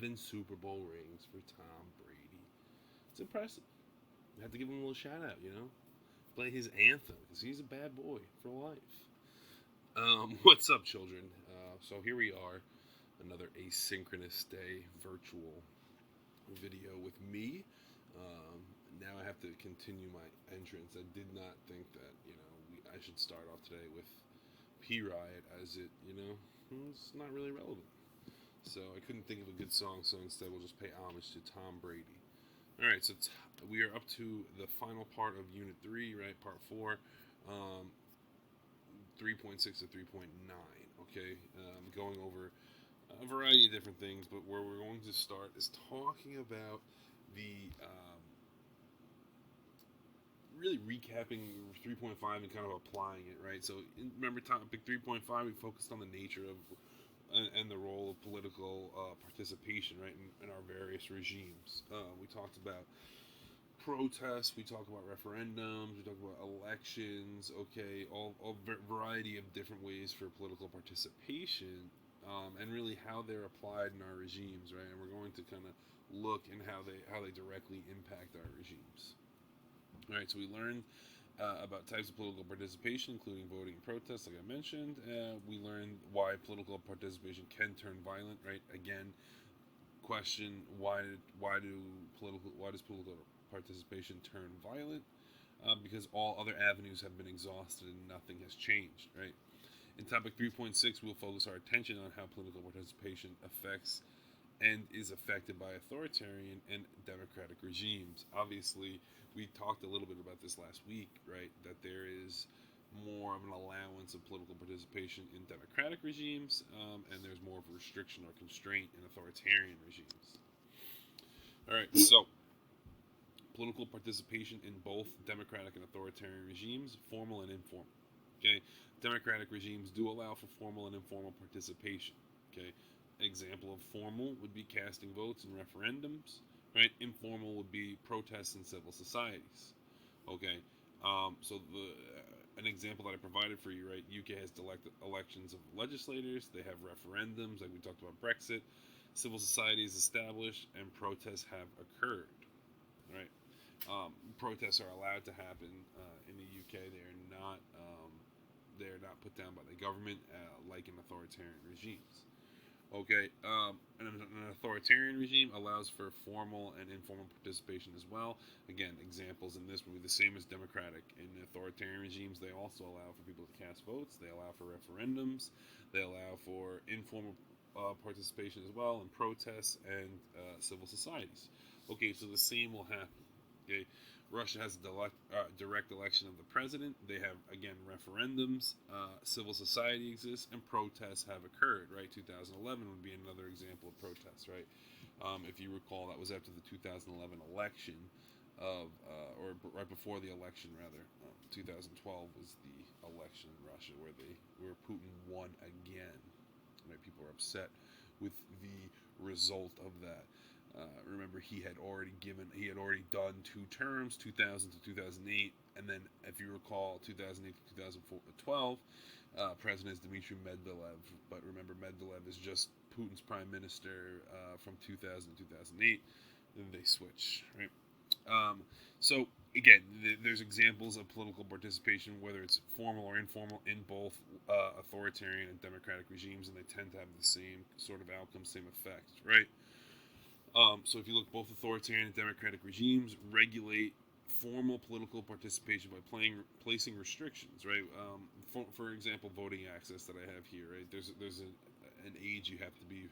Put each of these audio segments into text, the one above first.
7 Super Bowl rings for Tom Brady. It's impressive. I have to give him a little shout out, Play his anthem because he's a bad boy for life. What's up, children? So here we are, another asynchronous day virtual video with me. Um, Now I have to continue my entrance. I did not think that I should start off today with P Riot, as it's not really relevant. So I couldn't think of a good song, so instead we'll just pay homage to Tom Brady. All right, so we are up to the final part of Unit 3, right? Part 4, 3.6 to 3.9, okay? Going over a variety of different things, but where we're going to start is talking about the really recapping 3.5 and kind of applying it, right? So remember topic 3.5, we focused on the nature of and the role of political participation, right, in our various regimes. We talked about protests, we talk about referendums, we talk about elections, okay, all variety of different ways for political participation, and really how they're applied in our regimes, right? And we're going to kind of look in how they directly impact our regimes. All right, so we learned about types of political participation, including voting and protests, like I mentioned. We learned why political participation can turn violent, right? Again, question why does political participation turn violent? Because all other avenues have been exhausted and nothing has changed, right? In topic 3.6, we'll focus our attention on how political participation affects and is affected by authoritarian and democratic regimes. Obviously, we talked a little bit about this last week, right? That there is more of an allowance of political participation in democratic regimes, and there's more of a restriction or constraint in authoritarian regimes. All right, so political participation in both democratic and authoritarian regimes, formal and informal. Okay, democratic regimes do allow for formal and informal participation. Okay, example of formal would be casting votes in referendums. Right, informal would be protests in civil societies. Okay, so an example that I provided for you, right? UK has elections of legislators. They have referendums, like we talked about Brexit. Civil society is established, and protests have occurred. Right, protests are allowed to happen in the UK. They are not put down by the government like in authoritarian regimes. Okay, an authoritarian regime allows for formal and informal participation as well. Again, examples in this would be the same as democratic. In authoritarian regimes, they also allow for people to cast votes. They allow for referendums. They allow for informal participation as well in protests and civil societies. Okay, so the same will happen. Okay, Russia has a direct election of the president. They have, again, referendums. Civil society exists, and protests have occurred, right? 2011 would be another example of protests, right? If you recall, that was after the 2011 election or right before the election, rather. 2012 was the election in Russia where Putin won again. Right? People are upset with the result of that. Remember, he had already done 2 terms, 2000 to 2008, and then, if you recall, 2008 to 2012, President is Dmitry Medvedev. But remember, Medvedev is just Putin's prime minister from 2000 to 2008. Then they switch, right? So again, there's examples of political participation, whether it's formal or informal, in both authoritarian and democratic regimes, and they tend to have the same sort of outcome, same effect, right? So if you look, both authoritarian and democratic regimes regulate formal political participation by placing restrictions, right? For example, voting access that I have here, right? There's an age you have to be.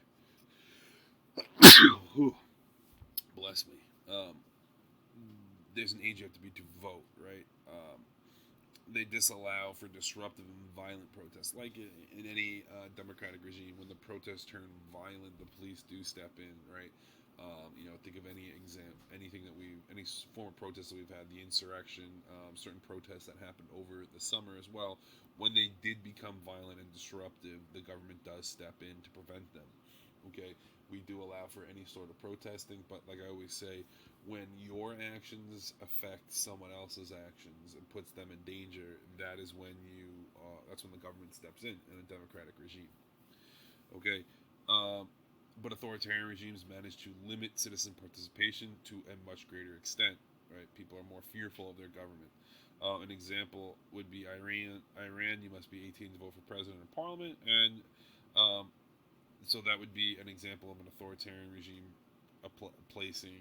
Bless me. There's an age you have to be to vote, right? They disallow for disruptive and violent protests. Like in any democratic regime, when the protests turn violent, the police do step in, right? Think of anything that any form of protest that we've had, the insurrection, certain protests that happened over the summer as well. When they did become violent and disruptive, the government does step in to prevent them. Okay, we do allow for any sort of protesting, but like I always say, when your actions affect someone else's actions and puts them in danger, that's when the government steps in a democratic regime. Okay. but authoritarian regimes manage to limit citizen participation to a much greater extent. Right, people are more fearful of their government. An example would be Iran. Iran, you must be 18 to vote for president and parliament, and um, so that would be an example of an authoritarian regime placing,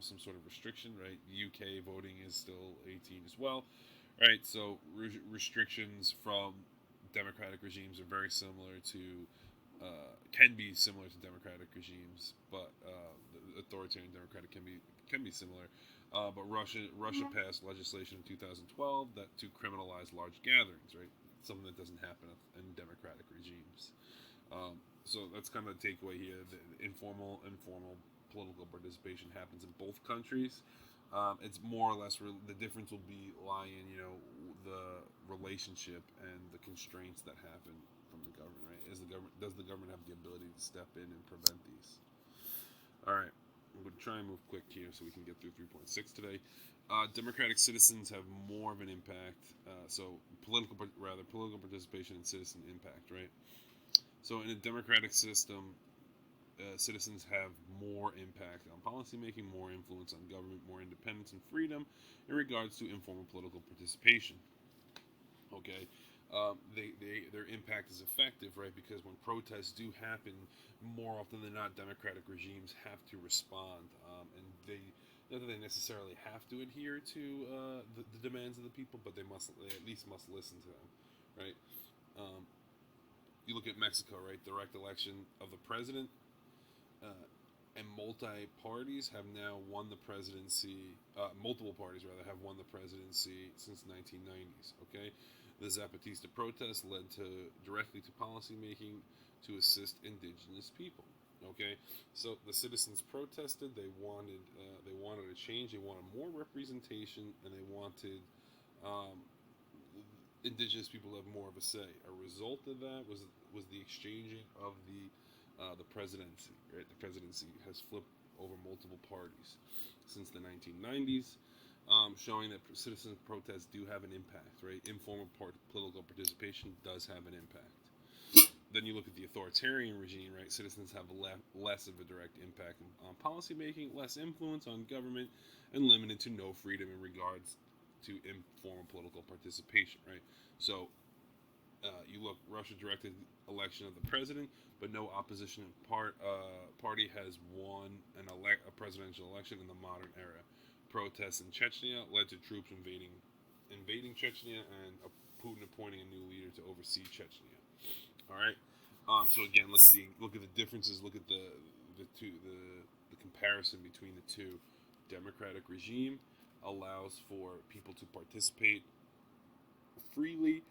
some sort of restriction. Right, UK voting is still 18 as well. Right, so restrictions from democratic regimes are very similar to can be similar to democratic regimes, but the authoritarian democratic can be similar. But Russia passed legislation in 2012 that to criminalize large gatherings, right? Something that doesn't happen in democratic regimes. So that's kind of the takeaway here. The informal political participation happens in both countries. It's more or less the difference will be lie in the relationship and the constraints that happen from the government. Right? Does the government have the ability to step in and prevent these? All right, I'm going to try and move quick here so we can get through 3.6 today. Democratic citizens have more of an impact. So political participation and citizen impact. Right. So in a democratic system, citizens have more impact on policymaking, more influence on government, more independence and freedom in regards to informal political participation. Okay, their impact is effective, right? Because when protests do happen, more often than not, democratic regimes have to respond, and they not that they necessarily have to adhere to the demands of the people, but they at least must listen to them, right? Um, you look at Mexico, right? Direct election of the president, and multi-parties have now won the presidency. Multiple parties rather have won the presidency since 1990s. Okay, the Zapatista protest led directly to policy making to assist indigenous people. Okay, so the citizens protested. They wanted a change. They wanted more representation, and they wanted um, indigenous people to have more of a say. A result of that was the exchanging of the presidency. Right, the presidency has flipped over multiple parties since the 1990s, showing that citizen protests do have an impact. Right, informal political participation does have an impact. Then you look at the authoritarian regime. Right, citizens have less of a direct impact on policy making, less influence on government, and limited to no freedom in regards to informal political participation. Right, so you look, Russia directed election of the president, but no opposition party has won a presidential election in the modern era. Protests in Chechnya led to troops invading Chechnya and Putin appointing a new leader to oversee Chechnya. All right. So again, look at the differences. Look at the comparison between the two. Democratic regime allows for people to participate freely,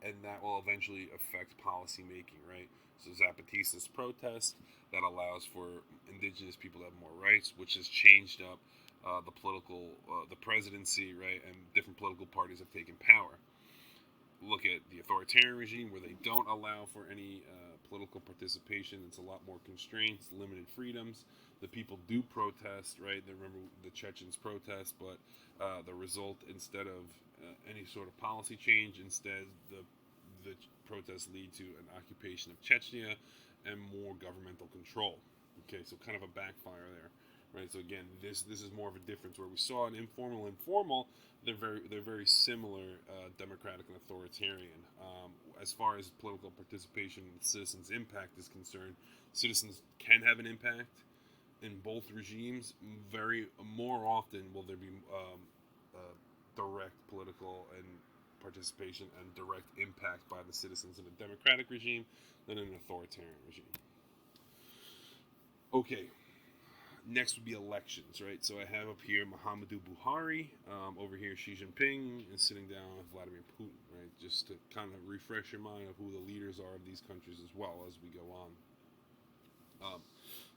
and that will eventually affect policy making, right? So Zapatista's protest that allows for indigenous people to have more rights, which has changed up the presidency, right? And different political parties have taken power. Look at the authoritarian regime where they don't allow for any political participation. It's a lot more constraints, limited freedoms. The people do protest, right? They remember the Chechens protest, but the result, instead of any sort of policy change, instead the protests lead to an occupation of Chechnya and more governmental control. Okay, so kind of a backfire there, right? So again, this is more of a difference where we saw an informal. They're very similar, democratic and authoritarian. As far as political participation and citizens' impact is concerned, citizens can have an impact in both regimes. Very more often will there be direct political and participation and direct impact by the citizens in a democratic regime than in an authoritarian regime. Okay, next would be elections, right? So I have up here Muhammadu Buhari. Over here, Xi Jinping is sitting down with Vladimir Putin, right? Just to kind of refresh your mind of who the leaders are of these countries as well as we go on.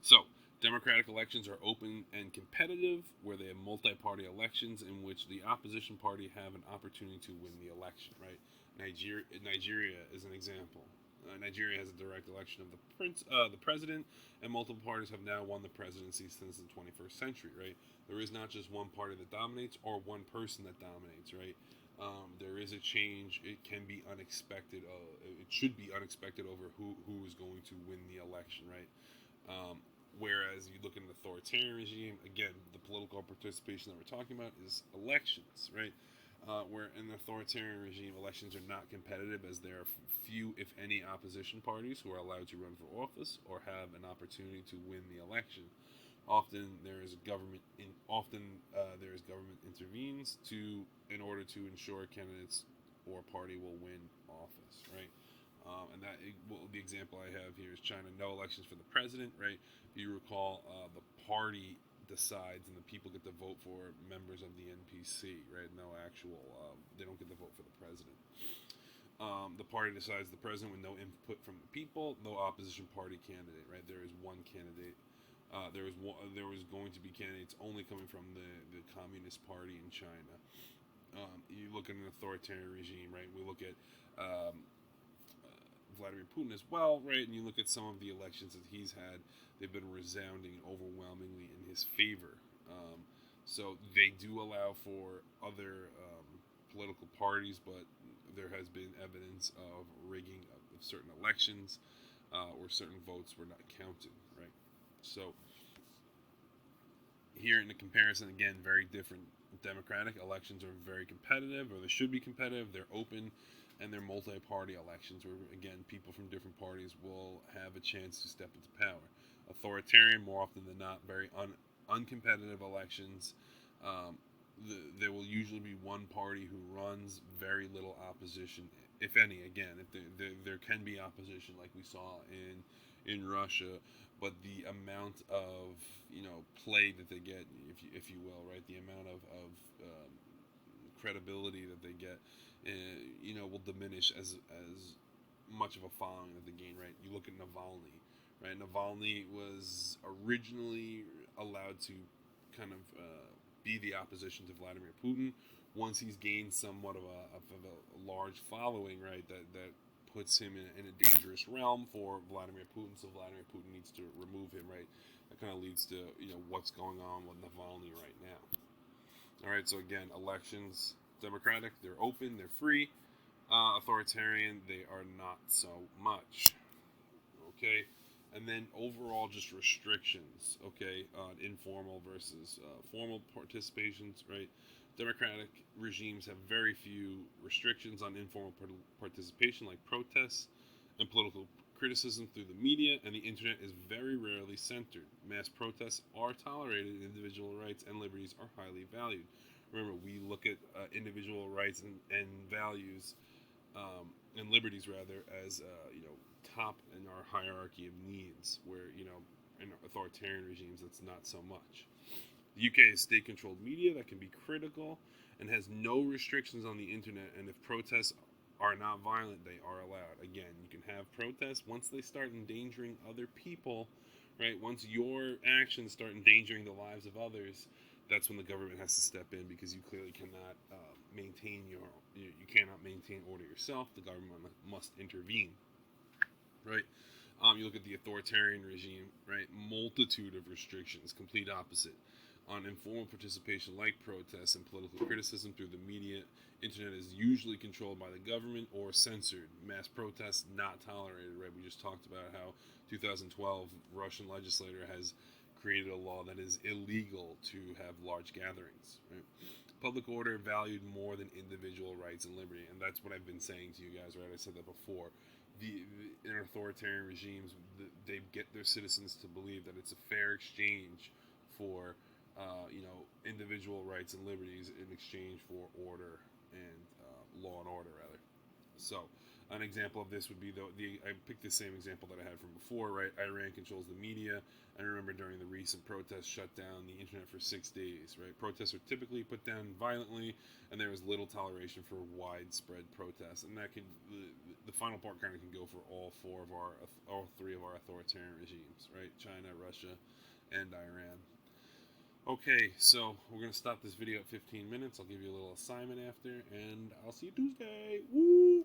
So, democratic elections are open and competitive, where they have multi-party elections in which the opposition party have an opportunity to win the election, right? Nigeria is an example. Nigeria has a direct election of the president, and multiple parties have now won the presidency since the 21st century, right? There is not just one party that dominates or one person that dominates, right? There is a change. It can be unexpected. It should be unexpected over who is going to win the election, right? Whereas you look at an authoritarian regime, again, the political participation that we're talking about is elections, right? Where in an authoritarian regime, elections are not competitive, as there are few, if any, opposition parties who are allowed to run for office or have an opportunity to win the election. Often there is government intervenes in order to ensure candidates or party will win office, right? The example I have here is China. No elections for the president, right? If you recall, the party decides, and the people get to vote for members of the NPC, right? No actual, they don't get to vote for the president. The party decides the president with no input from the people, no opposition party candidate, right? There is one candidate. There was going to be candidates only coming from the Communist Party in China. You look at an authoritarian regime, right? We look at Vladimir Putin as well, right? And you look at some of the elections that he's had; they've been resounding, overwhelmingly in his favor. So they do allow for other political parties, but there has been evidence of rigging of certain elections, where certain votes were not counted, right? So here in the comparison, again, very different. Democratic elections are very competitive, or they should be competitive. They're open, and they're multi-party elections, where again, people from different parties will have a chance to step into power. Authoritarian, more often than not, very uncompetitive elections. There will usually be one party who runs, very little opposition, if any. Again, if there can be opposition, like we saw in Russia, but the amount of play that they get, if you will, right, the amount of credibility that they get, will diminish as much of a following that they gain, right? You look at Navalny, right? Navalny was originally allowed to kind of be the opposition to Vladimir Putin. Once he's gained somewhat of a large following, right, that puts him in a dangerous realm for Vladimir Putin. So Vladimir Putin needs to remove him, right? That kind of leads to what's going on with Navalny right now. All right, so again, elections, democratic, they're open, they're free. Authoritarian, they are not so much. Okay, and then overall, just restrictions. Okay, on informal versus formal participations, right? Democratic regimes have very few restrictions on informal participation, like protests and political criticism through the media, and the internet is very rarely censored. Mass protests are tolerated, and individual rights and liberties are highly valued. Remember, we look at individual rights and values, and liberties rather, as top in our hierarchy of needs, where in authoritarian regimes that's not so much. The UK has state-controlled media that can be critical and has no restrictions on the internet, and if protests are not violent, they are allowed. Again, you can have protests once they start endangering other people, right? Once your actions start endangering the lives of others, that's when the government has to step in, because you clearly cannot you cannot maintain order yourself. The government must intervene, right? You look at the authoritarian regime, right? Multitude of restrictions, complete opposite. On informal participation like protests and political criticism through the media, internet is usually controlled by the government or censored. Mass protests not tolerated, right? We just talked about how 2012 Russian legislator has created a law that is illegal to have large gatherings, right? Public order valued more than individual rights and liberty, and that's what I've been saying to you guys, right? I said that before. In authoritarian regimes, they get their citizens to believe that it's a fair exchange for individual rights and liberties in exchange for order and law and order, rather. So, an example of this would be I picked the same example that I had from before, right? Iran controls the media. I remember during the recent protests shut down the internet for 6 days, right? Protests are typically put down violently, and there is little toleration for widespread protests, and that can the final part kind of can go for all three of our authoritarian regimes, right? China, Russia, and Iran. Okay, so we're going to stop this video at 15 minutes. I'll give you a little assignment after, and I'll see you Tuesday. Woo!